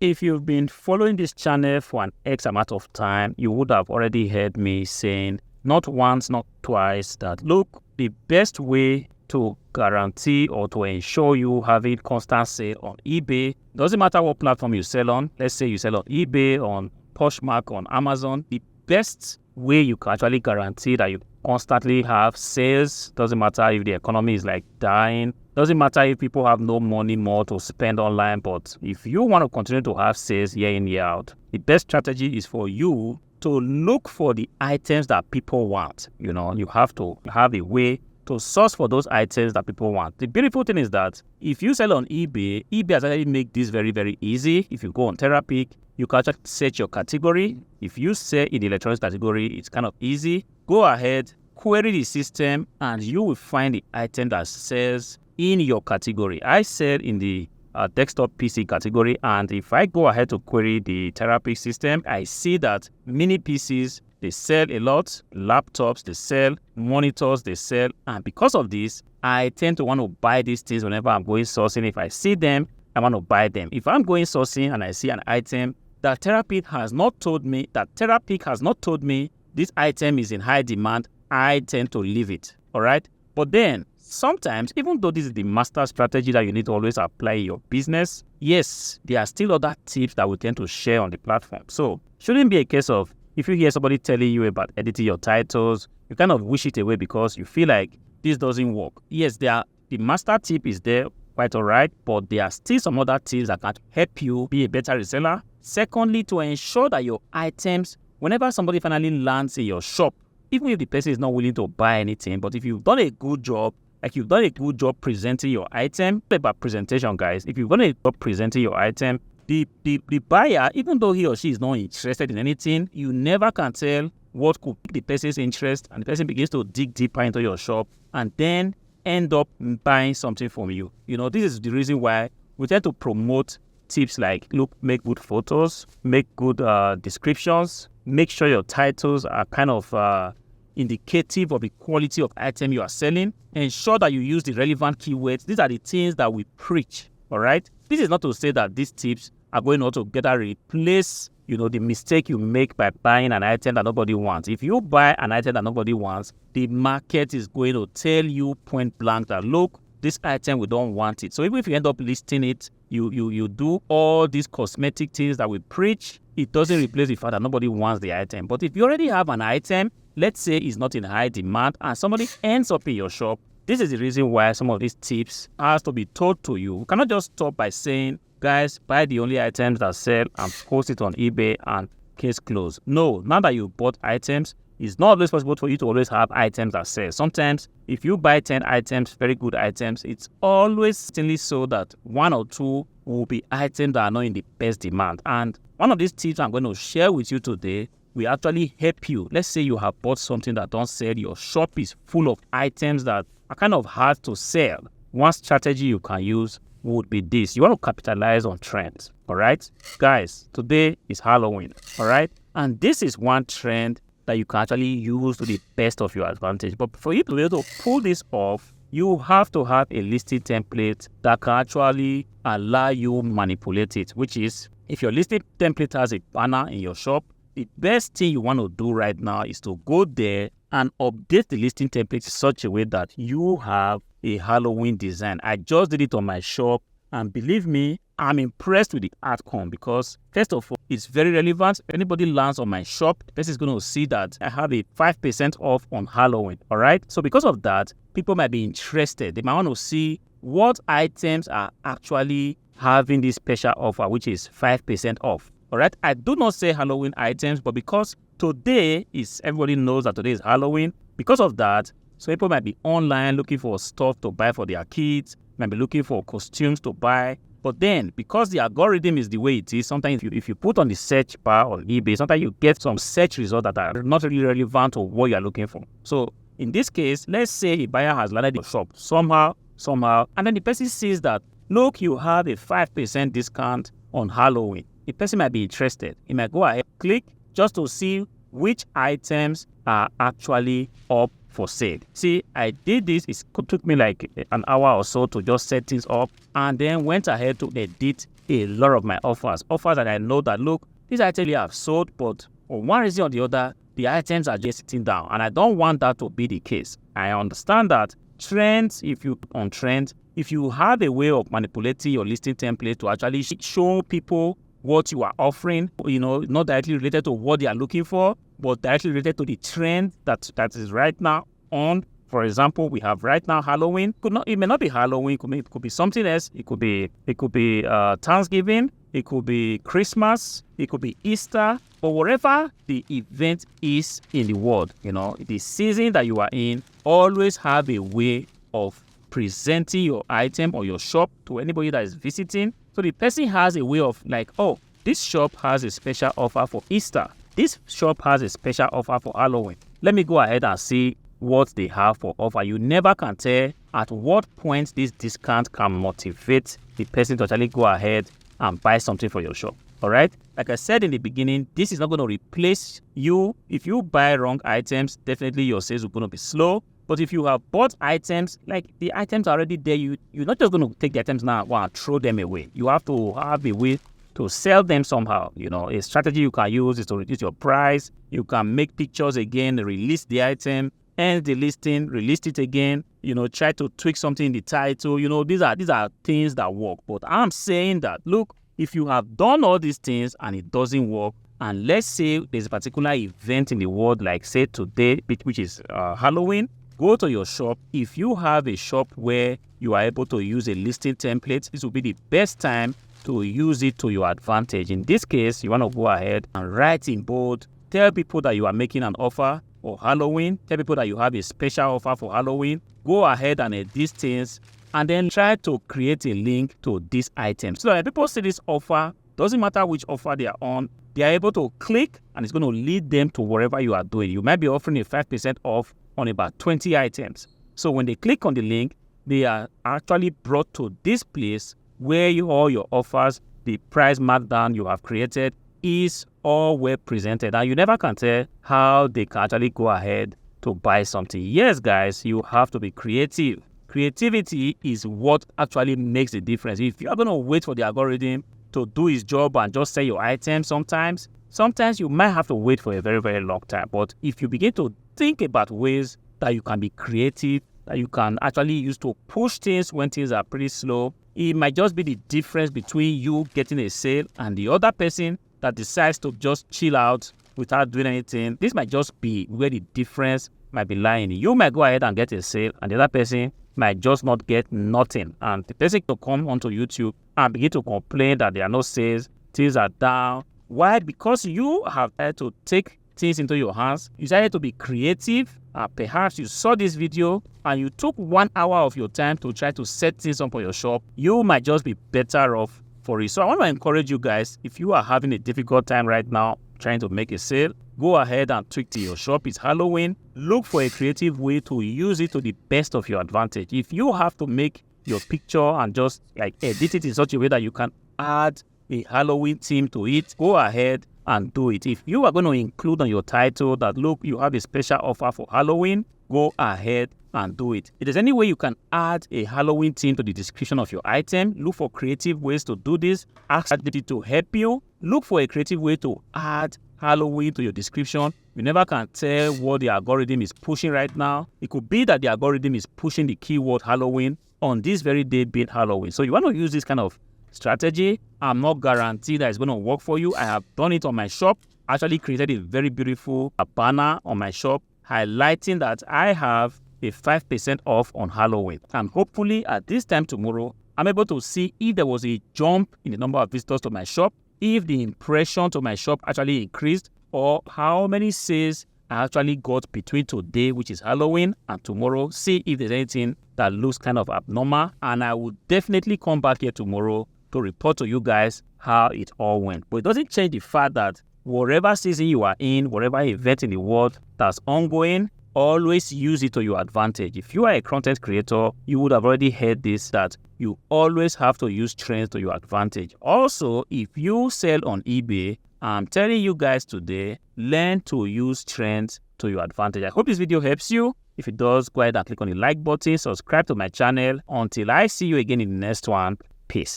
If you've been following this channel for an X amount of time, you would have already heard me saying, not once, not twice, that look, the best way to guarantee or to ensure you having constant sale on eBay, doesn't matter what platform you sell on, let's say you sell on eBay, on Poshmark, on Amazon, the best way you can actually guarantee that you constantly have sales, doesn't matter if the economy is like dying, doesn't matter if people have no money more to spend online, but if you want to continue to have sales year in, year out, the best strategy is for you to look for the items that people want. You know, you have to have a way to source for those items that people want. The beautiful thing is that if you sell on eBay, eBay has actually made this very, very easy. If you go on Terapic, you can actually search your category. If you sell in the electronics category, it's kind of easy. Go ahead, query the system, and you will find the item that sells in your category. I sell in the desktop PC category, and if I go ahead to query the Terapic system, I see that mini PCs, they sell a lot, laptops, they sell, monitors, they sell, and because of this, I tend to want to buy these things whenever I'm going sourcing. If I see them, I want to buy them. If I'm going sourcing and I see an item that Terapic has not told me this item is in high demand, I tend to leave it, all right? But then, sometimes, even though this is the master strategy that you need to always apply in your business, yes, there are still other tips that we tend to share on the platform. So, shouldn't be a case of, if you hear somebody telling you about editing your titles, you kind of wish it away because you feel like this doesn't work. Yes, the master tip is there, quite all right, but there are still some other tips that can help you be a better reseller. Secondly, to ensure that your items, whenever somebody finally lands in your shop, even if the person is not willing to buy anything, but if you've done a good job, like you've done a good job presenting your item, about presentation, guys, if you've done a good job presenting your item, the buyer, even though he or she is not interested in anything, you never can tell what could pique the person's interest, and the person begins to dig deeper into your shop and then end up buying something from you. You know, this is the reason why we tend to promote tips like, look, make good photos, make good descriptions, make sure your titles are kind of indicative of the quality of item you are selling. Ensure that you use the relevant keywords. These are the things that we preach, all right? This is not to say that these tips are going to together replace, you know, the mistake you make by buying an item that nobody wants. If you buy an item that nobody wants, the market is going to tell you point blank that, look, this item, we don't want it. So even if you end up listing it, you do all these cosmetic things that we preach, it doesn't replace the fact that nobody wants the item. But if you already have an item, let's say it's not in high demand, and somebody ends up in your shop, this is the reason why some of these tips has to be told to you. You cannot just stop by saying, guys, buy the only items that sell and post it on eBay and case closed. No, now that you bought items, it's not always possible for you to always have items that sell. Sometimes, if you buy 10 items, very good items, it's always certainly so that one or two will be items that are not in the best demand. And one of these tips I'm going to share with you today will actually help you. Let's say you have bought something that don't sell. Your shop is full of items that are kind of hard to sell. One strategy you can use would be this. You want to capitalize on trends, all right? Guys, today is Halloween, all right? And this is one trend that you can actually use to the best of your advantage. But for you to be able to pull this off, you have to have a listing template that can actually allow you manipulate it, which is, if your listing template has a banner in your shop, the best thing you want to do right now is to go there and update the listing template in such a way that you have a Halloween design. I just did it on my shop, and believe me, I'm impressed with the outcome because, first of all, it's very relevant. If anybody lands on my shop, the person is going to see that I have a 5% off on Halloween, all right? So because of that, people might be interested. They might want to see what items are actually having this special offer, which is 5% off, all right? I do not say Halloween items, but because today is, everybody knows that today is Halloween, because of that, so people might be online looking for stuff to buy for their kids, might be looking for costumes to buy. But then, because the algorithm is the way it is, sometimes if you put on the search bar on eBay, sometimes you get some search results that are not really relevant to what you're looking for. So in this case, let's say a buyer has landed in your shop somehow, and then the person sees that, look, you have a 5% discount on Halloween. The person might be interested. He might go ahead, click just to see which items are actually up for sale. See, I did this. It took me like an hour or so to just set things up, and then went ahead to edit a lot of my offers that I know that, look, these items have sold, but for one reason or the other, the items are just sitting down, and I don't want that to be the case. I understand that trends, if you have a way of manipulating your listing template to actually show people what you are offering, not directly related to what they are looking for, but directly related to the trend that is right now on. For example, we have right now Halloween. It may not be Halloween. It could be something else. It could be Thanksgiving. It could be Christmas. It could be Easter. But whatever the event is in the world, the season that you are in, always have a way of presenting your item or your shop to anybody that is visiting. So the person has a way of like, oh, this shop has a special offer for Easter. This shop has a special offer for Halloween. Let me go ahead and see what they have for offer. You never can tell at what point this discount can motivate the person to actually go ahead and buy something for your shop. All right. Like I said in the beginning, this is not going to replace you. If you buy wrong items, definitely your sales are going to be slow. But if you have bought items, like the items are already there, you're not just going to take the items now and throw them away. You have to have a way to sell them somehow. A strategy you can use is to reduce your price. You can make pictures again, release the item, end the listing, release it again, try to tweak something in the title. These are things that work. But I'm saying that, look, if you have done all these things and it doesn't work, and let's say there's a particular event in the world, like say today, which is Halloween, go to your shop. If you have a shop where you are able to use a listing template, this will be the best time to use it to your advantage. In this case, you want to go ahead and write in bold, tell people that you are making an offer for Halloween, tell people that you have a special offer for Halloween. Go ahead and edit these things, and then try to create a link to these items. So that people see this offer, doesn't matter which offer they are on, they are able to click, and it's going to lead them to wherever you are doing. You might be offering a 5% off on about 20 items. So when they click on the link, they are actually brought to this place where all your offers, the price markdown you have created is all well presented. And you never can tell how they can actually go ahead to buy something. Yes, guys, you have to be creative. Creativity is what actually makes the difference. If you are going to wait for the algorithm to do its job and just sell your item, sometimes you might have to wait for a very, very long time. But if you begin to think about ways that you can be creative, that you can actually use to push things when things are pretty slow, it might just be the difference between you getting a sale and the other person that decides to just chill out without doing anything. This might just be where the difference might be lying. You might go ahead and get a sale, and the other person might just not get nothing. And the person will come onto YouTube and begin to complain that there are no sales, things are down. Why? Because you have had to take things into your hands. You decided to be creative. Perhaps you saw this video and you took 1 hour of your time to try to set things up for your shop. You might just be better off for it. So I want to encourage you guys, if you are having a difficult time right now trying to make a sale, go ahead and tweak to your shop. It's Halloween. Look for a creative way to use it to the best of your advantage. If you have to make your picture and just like edit it in such a way that you can add a Halloween theme to it, go ahead and do it. If you are going to include on your title that, look, you have a special offer for Halloween, go ahead and do it. If there's any way you can add a Halloween theme to the description of your item, look for creative ways to do this. Ask ChatGPT to help you. Look for a creative way to add Halloween to your description. You never can tell what the algorithm is pushing right now. It could be that the algorithm is pushing the keyword Halloween on this very day being Halloween. So you want to use this kind of strategy. I'm not guaranteed that it's going to work for you. I have done it on my shop. Actually created a very beautiful banner on my shop highlighting that I have a 5% off on Halloween. And hopefully at this time tomorrow, I'm able to see if there was a jump in the number of visitors to my shop, if the impression to my shop actually increased, or how many sales I actually got between today, which is Halloween, and tomorrow. See if there's anything that looks kind of abnormal. And I will definitely come back here tomorrow to report to you guys how it all went. But it doesn't change the fact that whatever season you are in, whatever event in the world that's ongoing, always use it to your advantage. If you are a content creator, you would have already heard this, that you always have to use trends to your advantage. Also, if you sell on eBay, I'm telling you guys today, learn to use trends to your advantage. I hope this video helps you. If it does, go ahead and click on the like button, subscribe to my channel. Until I see you again in the next one, peace.